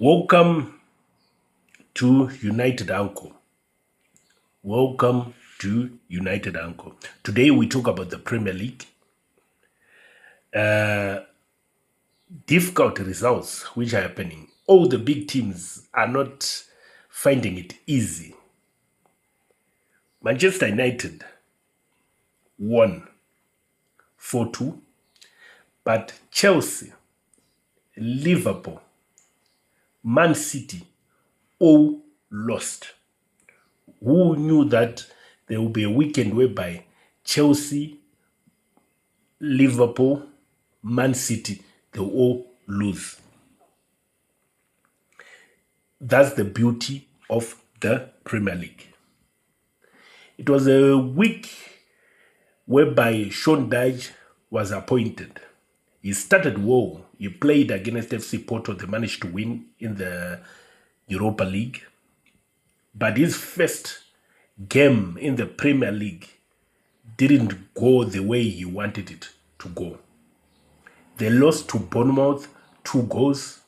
Welcome to United Uncle. Welcome to United Uncle. Today we talk about the Premier League. Difficult results which are happening. All the big teams are not finding it easy. Manchester United won 4-2, but Chelsea, Liverpool, Man City all lost. Who knew that there will be a weekend whereby Chelsea, Liverpool, Man City, they all lose? That's the beauty of the Premier League. It was a week whereby Sean Dyche was appointed. He started well. He played against FC Porto. They managed to win in the Europa League. But his first game in the Premier League didn't go the way he wanted it to go. They lost to Bournemouth 2 goals.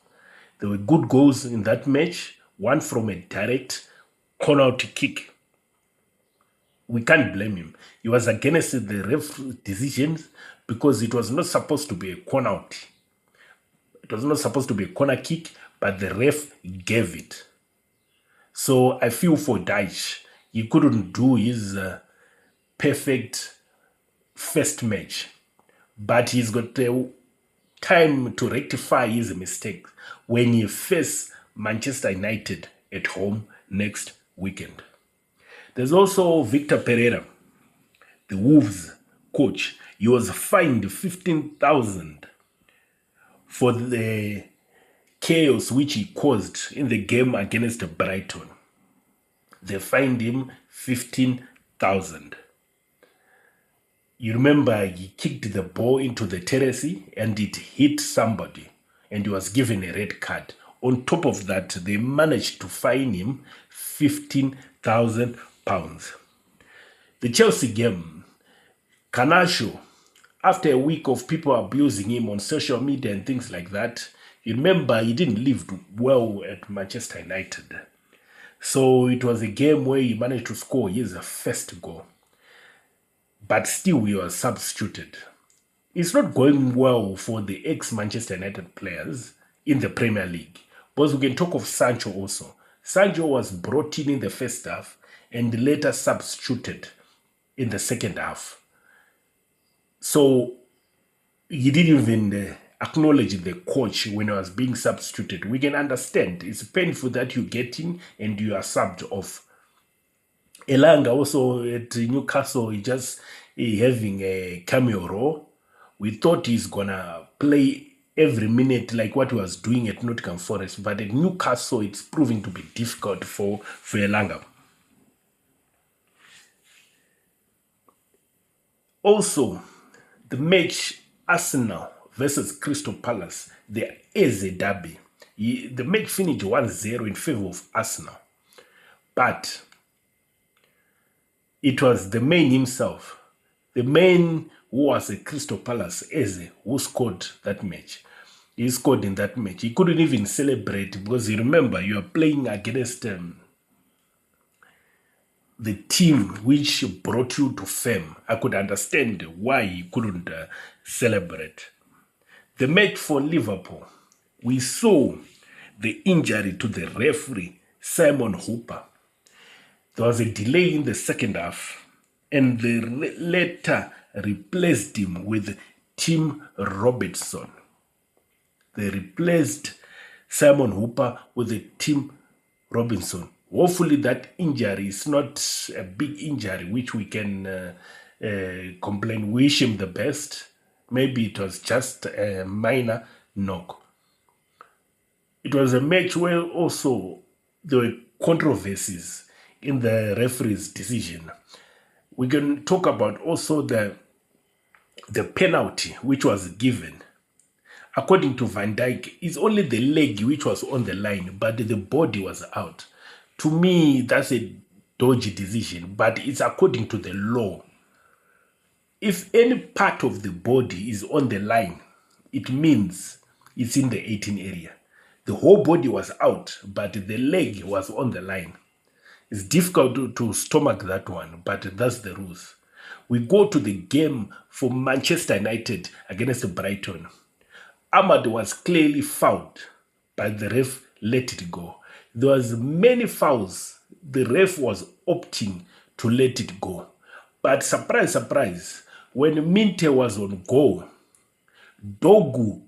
There were good goals in that match, one from a direct corner kick. We can't blame him. He was against the ref decisions because it was not supposed to be a corner out. It was not supposed to be a corner kick, but the ref gave it. So I feel for Dyche. He couldn't do his perfect first match, but he's got time to rectify his mistakes when he faces Manchester United at home next weekend. There's also Victor Pereira, the Wolves coach. He was fined 15,000 for the chaos which he caused in the game against Brighton. They fined him 15,000. You remember he kicked the ball into the terrace and it hit somebody and he was given a red card. On top of that, they managed to fine him £15,000. The Chelsea game, Canacho, after a week of people abusing him on social media and things like that, you remember he didn't live well at Manchester United. So it was a game where he managed to score his first goal. But still he was substituted. It's not going well for the ex-Manchester United players in the Premier League. Because we can talk of Sancho also. Sancho was brought in the first half and later substituted in the second half. So he didn't even acknowledge the coach when he was being substituted. We can understand. It's painful that you get in and you are subbed off. Elanga also at Newcastle, he just having a cameo role. We thought he's gonna play every minute like what he was doing at Nottingham Forest, but at Newcastle it's proving to be difficult for Elanga. Also, the match Arsenal versus Crystal Palace, there is a derby. The match finished 1-0 in favor of Arsenal, but it was the man himself, the man who was a Crystal Palace Eze, who scored that match. He scored in that match. He couldn't even celebrate because you remember you are playing against the team which brought you to fame. I could understand why he couldn't celebrate. The match for Liverpool, we saw the injury to the referee, Simon Hooper. There was a delay in the second half, and they later replaced him with Tim Robertson. They replaced Simon Hooper with Tim Robinson. Hopefully that injury is not a big injury which we can complain. Wish him the best. Maybe it was just a minor knock. It was a match where also there were controversies in the referee's decision. We can talk about also the penalty which was given. According to Van Dijk, it's only the leg which was on the line, but the body was out. To me, that's a dodgy decision, but it's according to the law. If any part of the body is on the line, it means it's in the 18 area. The whole body was out, but the leg was on the line. It's difficult to stomach that one, but that's the rules. We go to the game for Manchester United against Brighton. Ahmad was clearly fouled, but the ref let it go. There was many fouls. The ref was opting to let it go. But surprise, surprise, when Minte was on goal, Dogu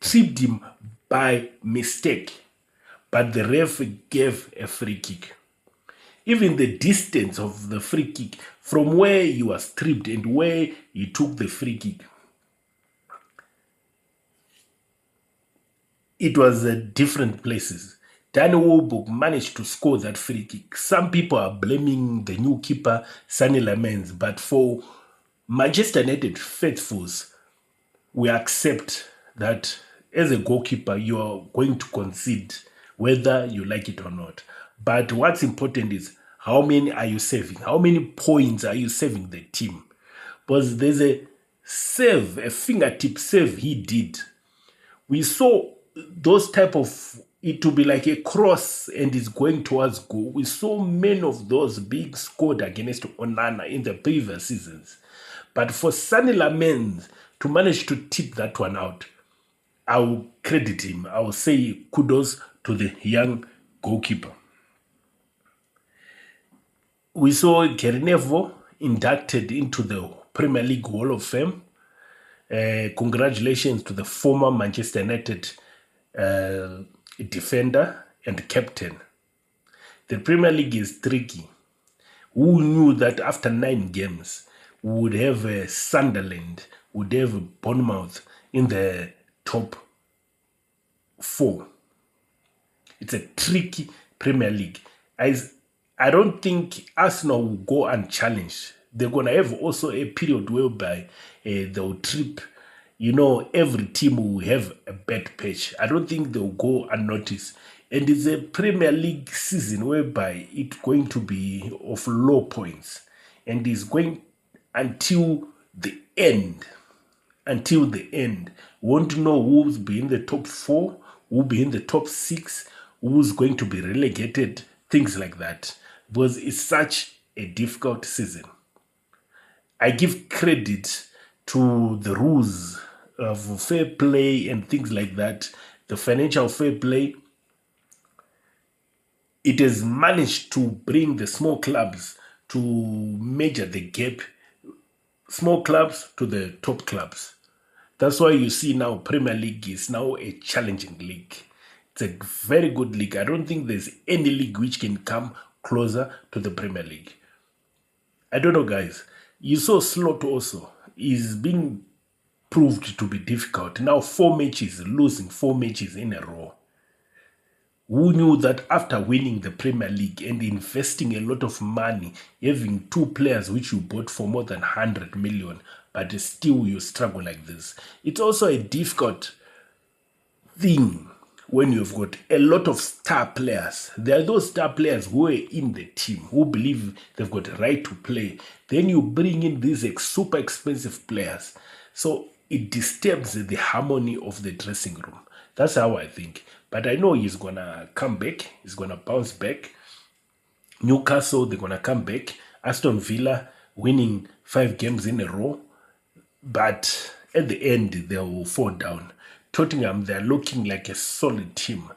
tripped him by mistake, but the ref gave a free kick. Even the distance of the free kick from where he was tripped and where he took the free kick, it was different places. Danny Welbeck managed to score that free kick. Some people are blaming the new keeper, Sonny Lamens, but for Manchester United faithfuls, we accept that as a goalkeeper, you are going to concede whether you like it or not. But what's important is how many are you saving? How many points are you saving the team? Because there's a save, a fingertip save he did. We saw those type of it to be like a cross and is going towards goal. We saw many of those big scored against Onana in the previous seasons. But for Sonny Lamens to manage to tip that one out, I will credit him. I will say kudos to the young goalkeeper. We saw Gary Neville inducted into the Premier League Hall of Fame. Congratulations to the former Manchester United defender and captain. The Premier League is tricky. Who knew that after 9 games, we would have Sunderland, would have Bournemouth in the top 4? It's a tricky Premier League. I don't think Arsenal will go unchallenged. They're going to have also a period whereby they'll trip. You know, every team will have a bad patch. I don't think they'll go unnoticed. And it's a Premier League season whereby it's going to be of low points. And it's going until the end. Until the end. We won't know who's be in the top 4, who'll be in the top 6, who's going to be relegated, things like that. Because it's such a difficult season. I give credit to the rules of fair play and things like that. The financial fair play, it has managed to bring the small clubs to measure the gap, small clubs to the top clubs. That's why you see now Premier League is now a challenging league. It's a very good league. I don't think there's any league which can come closer to the Premier League. I don't know, guys. You saw Slot also is being proved to be difficult. Now 4 matches, losing 4 matches in a row. Who knew that after winning the Premier League and investing a lot of money, having 2 players which you bought for more than 100 million, but still you struggle like this? It's also a difficult thing when you've got a lot of star players. There are those star players who are in the team, who believe they've got a right to play. Then you bring in these super expensive players. So it disturbs the harmony of the dressing room. That's how I think. But I know he's going to come back. He's going to bounce back. Newcastle, they're going to come back. Aston Villa winning 5 games in a row. But at the end, they will fall down. Tottenham, they're looking like a solid team.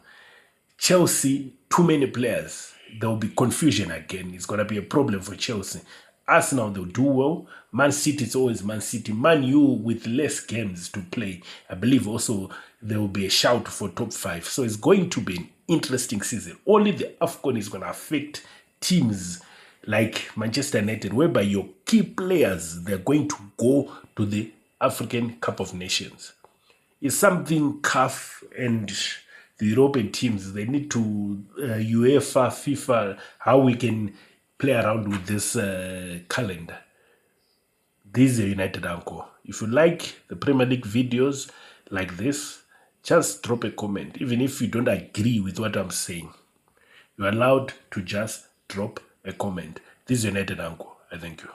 Chelsea, too many players. There will be confusion again. It's going to be a problem for Chelsea. Arsenal, they'll do well. Man City, it's always Man City. Man U, with less games to play, I believe also there will be a shout for top 5. So it's going to be an interesting season. Only the AFCON is going to affect teams like Manchester United, whereby your key players, they're going to go to the African Cup of Nations. It's something CAF and the European teams, they need to UEFA, FIFA, how we can play around with this calendar. This is a United Uncle. If you like the Premier League videos like this, just drop a comment. Even if you don't agree with what I'm saying, you're allowed to just drop a comment. This is United Uncle. I thank you.